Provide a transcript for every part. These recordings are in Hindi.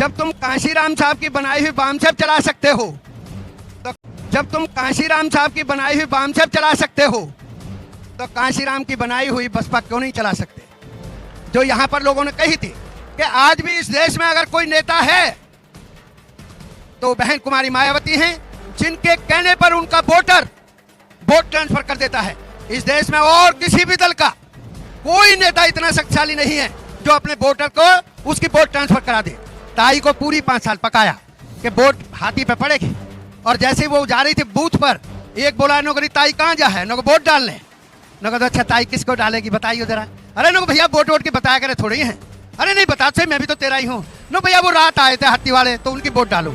जब तुम कांशीराम साहब की बनाई हुई बाम सेब चला सकते हो, तो जब तुम कांशीराम साहब की बनाई हुई बाम सेब चला सकते हो, तो कांशीराम की बनाई हुई बसपा क्यों नहीं चला सकते? जो यहाँ पर लोगों ने कही थी कि आज भी इस देश में अगर कोई नेता है तो बहन कुमारी मायावती हैं, जिनके कहने पर उनका वोटर वोट ट्रांसफर कर देता है। इस देश में और किसी भी दल का कोई नेता इतना शक्तिशाली नहीं है जो अपने वोटर को उसकी वोट ट्रांसफर करा दे। ताई को पूरी 5 साल पकाया कि वोट हाथी पे पड़ेगी, और जैसे ही वो जा रही थी बूथ पर, एक बोला नौकरी ताई कहाँ जा है, नको वोट डालने। नको तो अच्छा ताई किसको डालेगी बताइए जरा। अरे नको भैया वोट वोट की बताया करे थोड़ी है। अरे नहीं बता से, मैं भी तो तेरा ही हूँ। नो भैया वो रात आए थे हाथी वाले तो उनकी वोट डालो।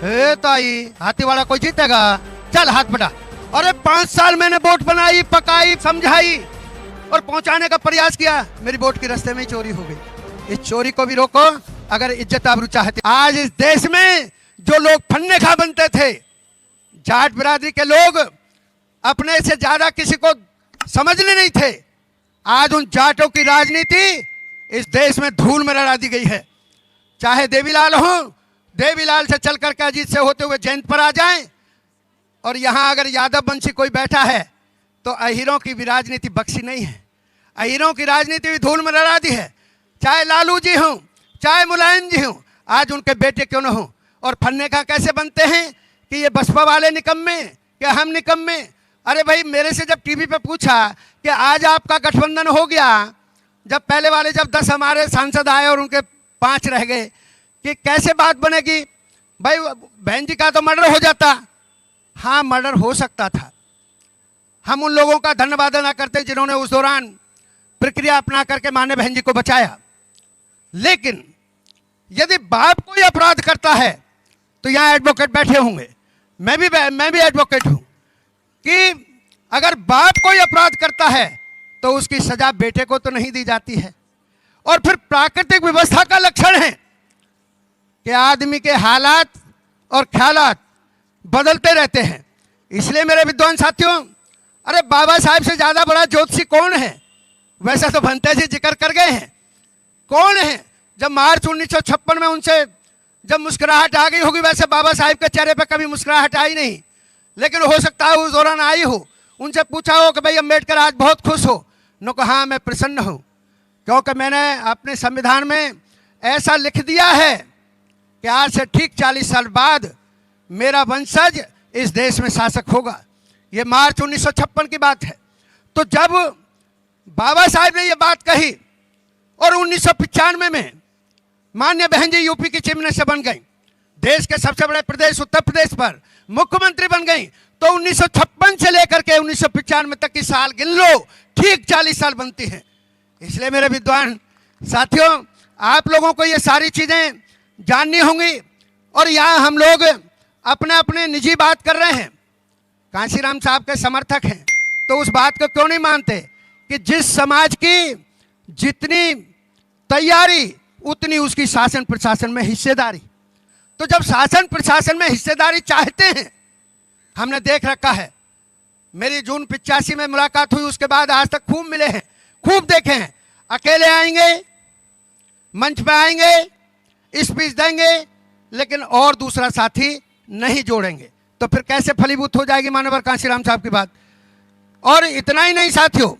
ए ताई हाथी वाला कोई जीतेगा, चल हाथ बटा। अरे 5 साल मैंने वोट बनाई, पकाई, समझाई और पहुंचाने का प्रयास किया, मेरी वोट की रास्ते में ही चोरी हो गई। इस चोरी को भी रोको अगर इज्जत आबरू चाहते। आज इस देश में जो लोग फन्ने खा बनते थे, जाट बिरादरी के लोग अपने से ज्यादा किसी को समझने नहीं थे, आज उन जाटों की राजनीति इस देश में धूल में रड़ा दी गई है। चाहे देवीलाल हो, देवीलाल से चल करके अजीत से होते हुए जयंत पर आ जाएं, और यहां अगर यादव वंशी कोई बैठा है तो अहीरों की भी राजनीति बख्शी नहीं है। अहीरों की राजनीति भी धूल में रड़ा दी है। चाहे लालू जी हों, चाहे मुलायम जी हों, आज उनके बेटे क्यों न हों। और फन्ने का कैसे बनते हैं कि ये बसपा वाले निकम्मे, कि हम निकम्मे। अरे भाई मेरे से जब टीवी पे पूछा कि आज आपका गठबंधन हो गया, जब पहले वाले जब 10 हमारे सांसद आए और उनके 5 रह गए, कि कैसे बात बनेगी भाई, बहन जी का तो मर्डर हो जाता। हाँ मर्डर हो सकता था, हम उन लोगों का धन्यवाद ना करते जिन्होंने उस दौरान प्रक्रिया अपना करके मान्य बहन जी को बचाया। लेकिन यदि बाप कोई अपराध करता है तो यहाँ एडवोकेट बैठे होंगे, मैं भी एडवोकेट हूँ, कि अगर बाप कोई अपराध करता है तो उसकी सजा बेटे को तो नहीं दी जाती है। और फिर प्राकृतिक व्यवस्था का लक्षण है कि आदमी के हालात और ख्यालात बदलते रहते हैं। इसलिए मेरे विद्वान साथियों, अरे बाबा साहब से ज्यादा बड़ा ज्योतिषी कौन है? वैसा तो भंते जी जिक्र कर गए हैं। कौन है? जब मार्च 1956 में उनसे जब मुस्कुराहट आ गई होगी, वैसे बाबा साहब के चेहरे पे कभी मुस्कुराहट आई नहीं, लेकिन हो सकता है उस दौरान आई हो। उनसे पूछा हो कि भाई अम्बेडकर आज बहुत खुश हो, नो कहा हाँ मैं प्रसन्न हूँ, क्योंकि मैंने अपने संविधान में ऐसा लिख दिया है कि आज से ठीक 40 साल बाद मेरा वंशज इस देश में शासक होगा। ये मार्च 1956 की बात है। तो जब बाबा साहब ने ये बात कही और 1995 में मान्य बहन जी यूपी की चीफ मिनिस्टर बन गई, देश के सबसे बड़े प्रदेश उत्तर प्रदेश पर मुख्यमंत्री बन गई, तो 1956 से लेकर के 1995 तक की साल गिन लो, ठीक 40 साल बनती हैं। इसलिए मेरे विद्वान साथियों, आप लोगों को ये सारी चीजें जाननी होंगी। और यहाँ हम लोग अपने अपने निजी बात कर रहे हैं, कांशीराम साहब के समर्थक हैं, तो उस बात को क्यों नहीं मानते कि जिस समाज की जितनी तैयारी उतनी उसकी शासन प्रशासन में हिस्सेदारी। तो जब शासन प्रशासन में हिस्सेदारी चाहते हैं, हमने देख रखा है, मेरी जून 85 में मुलाकात हुई, उसके बाद आज तक खूब मिले हैं, खूब देखे हैं। अकेले आएंगे, मंच पे आएंगे, स्पीच देंगे, लेकिन और दूसरा साथी नहीं जोड़ेंगे, तो फिर कैसे फलीभूत हो जाएगी मानवर कांशीराम साहब की बात। और इतना ही नहीं साथियों,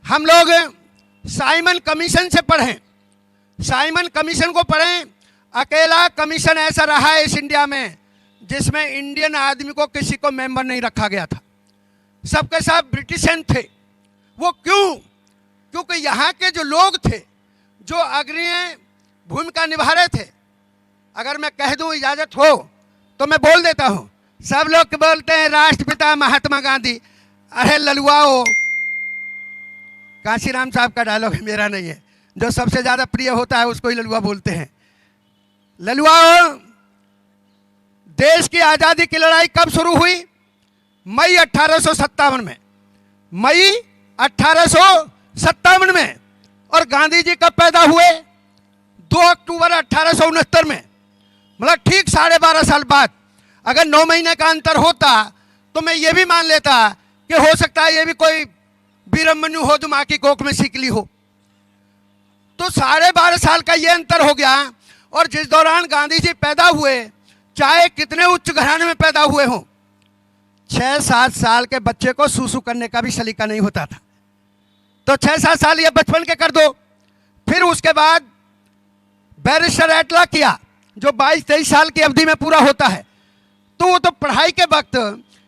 हम लोग साइमन कमीशन से पढ़ें, साइमन कमीशन को पढ़ें। अकेला कमीशन ऐसा रहा है इस इंडिया में जिसमें इंडियन आदमी को किसी को मेंबर नहीं रखा गया था, सबके सब ब्रिटिशन थे। वो क्यों? क्योंकि यहाँ के जो लोग थे, जो अग्रणी भूमिका निभा रहे थे, अगर मैं कह दूं इजाजत हो तो मैं बोल देता हूं। सब लोग बोलते हैं राष्ट्रपिता महात्मा गांधी, अरे ललुआओ, कांशीराम साहब का डायलॉग है, मेरा नहीं है। जो सबसे ज्यादा प्रिय होता है उसको ही ललुआ बोलते हैं। ललुआओ, देश की आजादी की लड़ाई कब शुरू हुई? मई 1857 में, मई 1857 में। और गांधी जी कब पैदा हुए? 2 अक्टूबर 1869 में, मतलब ठीक 12.5 साल बाद। अगर 9 महीने का अंतर होता तो मैं ये भी मान लेता कि हो सकता है ये भी कोई वीरमन्यु हो जो माँ की कोख में सीख ली हो। तो 12.5 साल का ये अंतर हो गया। और जिस दौरान गांधी जी पैदा हुए, चाहे कितने उच्च घराने में पैदा हुए हों, 6-7 साल के बच्चे को सूसू करने का भी सलीका नहीं होता था। तो 6-7 साल ये बचपन के कर दो। फिर उसके बाद बैरिस्टर एटला किया, जो 22-23 साल की अवधि में पूरा होता है। तो वो तो पढ़ाई के वक्त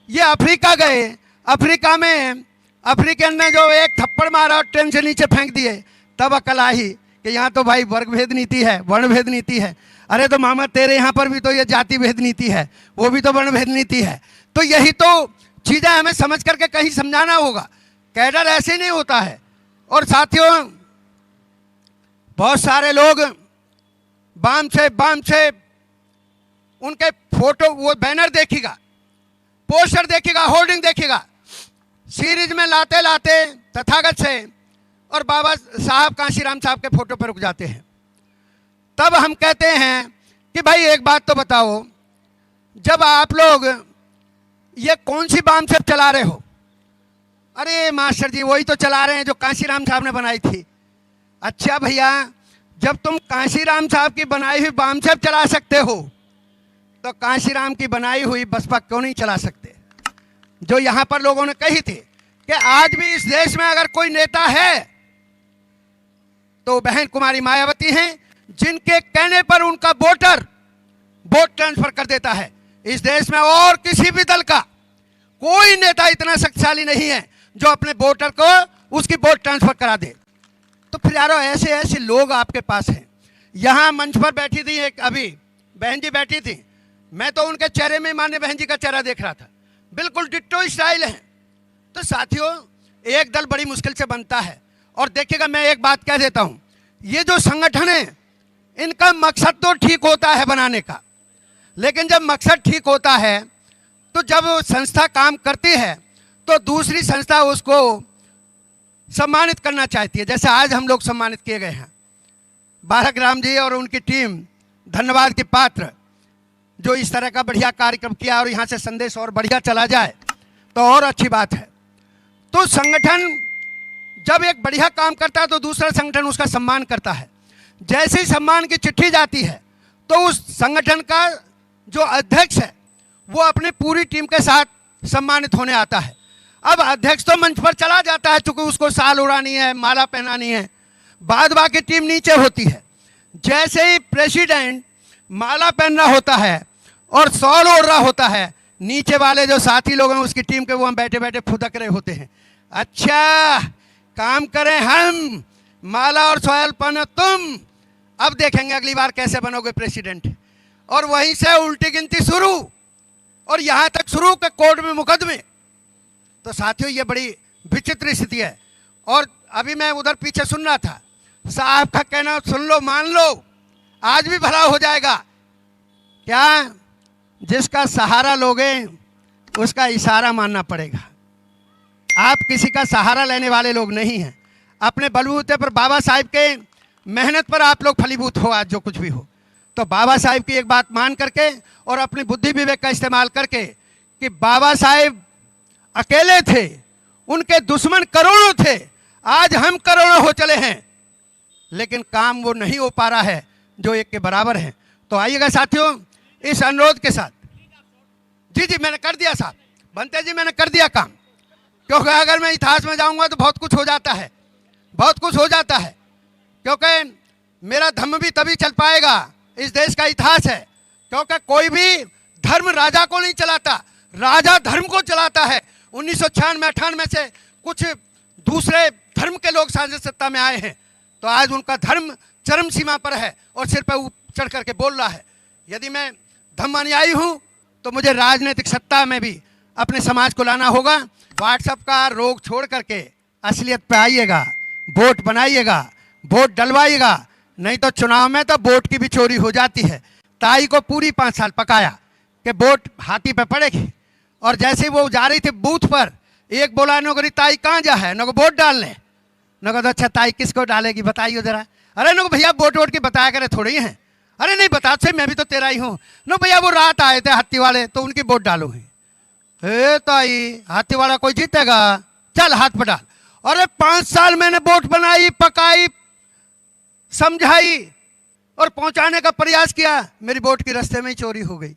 ये अफ्रीका गए, अफ्रीका में अफ्रीकन ने जो एक थप्पड़ मारा और ट्रेन से नीचे फेंक दिए, तब अकल आई कि यहाँ तो भाई वर्ग भेद नीति है, वर्ण भेद नीति है। अरे तो मामा तेरे यहाँ पर भी तो ये जाति भेद नीति है, वो भी तो वर्ण भेद नीति है। तो यही तो चीज़ें हमें समझ करके कहीं समझाना होगा। कैडर ऐसे नहीं होता है। और साथियों, बहुत सारे लोग बाम से उनके फोटो, वो बैनर देखिएगा, पोस्टर देखिएगा, होर्डिंग देखिएगा, सीरीज में लाते लाते तथागत से और बाबा साहब कांशीराम साहब के फोटो पर रुक जाते हैं। तब हम कहते हैं कि भाई एक बात तो बताओ, जब आप लोग ये कौन सी बाम सेब चला रहे हो? अरे मास्टर जी वही तो चला रहे हैं जो कांशीराम साहब ने बनाई थी। अच्छा भैया, जब तुम कांशीराम साहब की बनाई हुई बाम सेब चला सकते हो, तो कांशीराम की बनाई हुई बसपा क्यों नहीं चला सकते? जो यहां पर लोगों ने कही थी कि आज भी इस देश में अगर कोई नेता है तो बहन कुमारी मायावती हैं, जिनके कहने पर उनका वोटर वोट ट्रांसफर कर देता है। इस देश में और किसी भी दल का कोई नेता इतना शक्तिशाली नहीं है जो अपने वोटर को उसकी वोट ट्रांसफर करा दे। तो फिर यारो ऐसे ऐसे लोग आपके पास हैं। यहां मंच पर बैठी थी एक अभी बहन जी बैठी थी, मैं तो उनके चेहरे में मान्य बहन जी का चेहरा देख रहा था, बिल्कुल डिट्टो स्टाइल है। तो साथियों, एक दल बड़ी मुश्किल से बनता है। और देखिएगा, मैं एक बात कह देता हूं, ये जो संगठन है इनका मकसद तो ठीक होता है बनाने का, लेकिन जब मकसद ठीक होता है तो जब संस्था काम करती है तो दूसरी संस्था उसको सम्मानित करना चाहती है। जैसे आज हम लोग सम्मानित किए गए हैं, बालक राम जी और उनकी टीम धन्यवाद के पात्र, जो इस तरह का बढ़िया कार्यक्रम किया और यहाँ से संदेश और बढ़िया चला जाए तो और अच्छी बात है। तो संगठन जब एक बढ़िया काम करता है तो दूसरा संगठन उसका सम्मान करता है। जैसे ही सम्मान की चिट्ठी जाती है तो उस संगठन का जो अध्यक्ष है वो अपनी पूरी टीम के साथ सम्मानित होने आता है। अब अध्यक्ष तो मंच पर चला जाता है, चूंकि उसको शाल उड़ानी है, माला पहनानी है, बाद बाकी टीम नीचे होती है। जैसे ही प्रेसिडेंट माला पहनना होता है और शॉल ओढ़ रहा होता है, नीचे वाले जो साथी लोग हैं उसकी टीम के, वो हम बैठे बैठे फुदक रहे होते हैं, अच्छा काम करें हम, माला और शॉल पहनो तुम, अब देखेंगे अगली बार कैसे बनोगे प्रेसिडेंट। और वहीं से उल्टी गिनती शुरू, और यहाँ तक शुरू के कोर्ट में मुकदमे। तो साथियों, ये बड़ी विचित्र स्थिति है। और अभी मैं उधर पीछे सुन रहा था, साहब का कहना सुन लो, मान लो, आज भी भला हो जाएगा। क्या? जिसका सहारा लोगे उसका इशारा मानना पड़ेगा। आप किसी का सहारा लेने वाले लोग नहीं हैं। अपने बलबूते पर, बाबा साहिब के मेहनत पर आप लोग फलीभूत हो। आज जो कुछ भी हो, तो बाबा साहिब की एक बात मान करके और अपनी बुद्धि विवेक का इस्तेमाल करके कि बाबा साहिब अकेले थे, उनके दुश्मन करोड़ों थे, आज हम करोड़ों हो चले हैं, लेकिन काम वो नहीं हो पा रहा है जो एक के बराबर है। तो आइएगा साथियों, इस अनुरोध के साथ। जी मैंने कर दिया साहब, बनते जी मैंने कर दिया काम, क्योंकि अगर मैं इतिहास में जाऊंगा तो बहुत कुछ हो जाता है, बहुत कुछ हो जाता है। क्योंकि मेरा धर्म भी तभी चल पाएगा, इस देश का इतिहास है। क्योंकि कोई भी धर्म राजा को नहीं चलाता, राजा धर्म को चलाता है। 1996-98 से कुछ दूसरे धर्म के लोग शासन सत्ता में आए हैं, तो आज उनका धर्म चरम सीमा पर है और सिर पर चढ़ करके बोल रहा है। यदि मैं धर्म अनुयायी हूं तो मुझे राजनीतिक सत्ता में भी अपने समाज को लाना होगा। व्हाट्सएप का रोग छोड़ करके असलियत पे आइएगा, वोट बनाइएगा, वोट डलवाइएगा, नहीं तो चुनाव में तो वोट की भी चोरी हो जाती है। ताई को पूरी 5 साल पकाया कि वोट हाथी पे पड़ेगी, और जैसे ही वो जा रही थी बूथ पर, एक बोला नौकरी ताई कहाँ जा है, नको वोट डालने, नको तो अच्छा ताई किसको डालेगी बताइए जरा। अरे नको भैया वोट की बताया करे थोड़ी है। अरे नहीं बता से, मैं भी तो तेरा ही हूँ। नो भैया वो रात आए थे हाथी वाले, तो उनकी वोट डालो है। हे ताई, हाथी वाला कोई जीतेगा, चल हाथ पर डाल। अरे 5 साल मैंने वोट बनाई, पकाई, समझाई, और पहुंचाने का प्रयास किया, मेरी वोट की रास्ते में ही चोरी हो गई।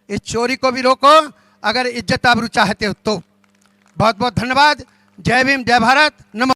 इस चोरी को भी रोको अगर इज्जत आबरू चाहते हो तो। बहुत बहुत धन्यवाद। जय भीम, जय भारत, नमो।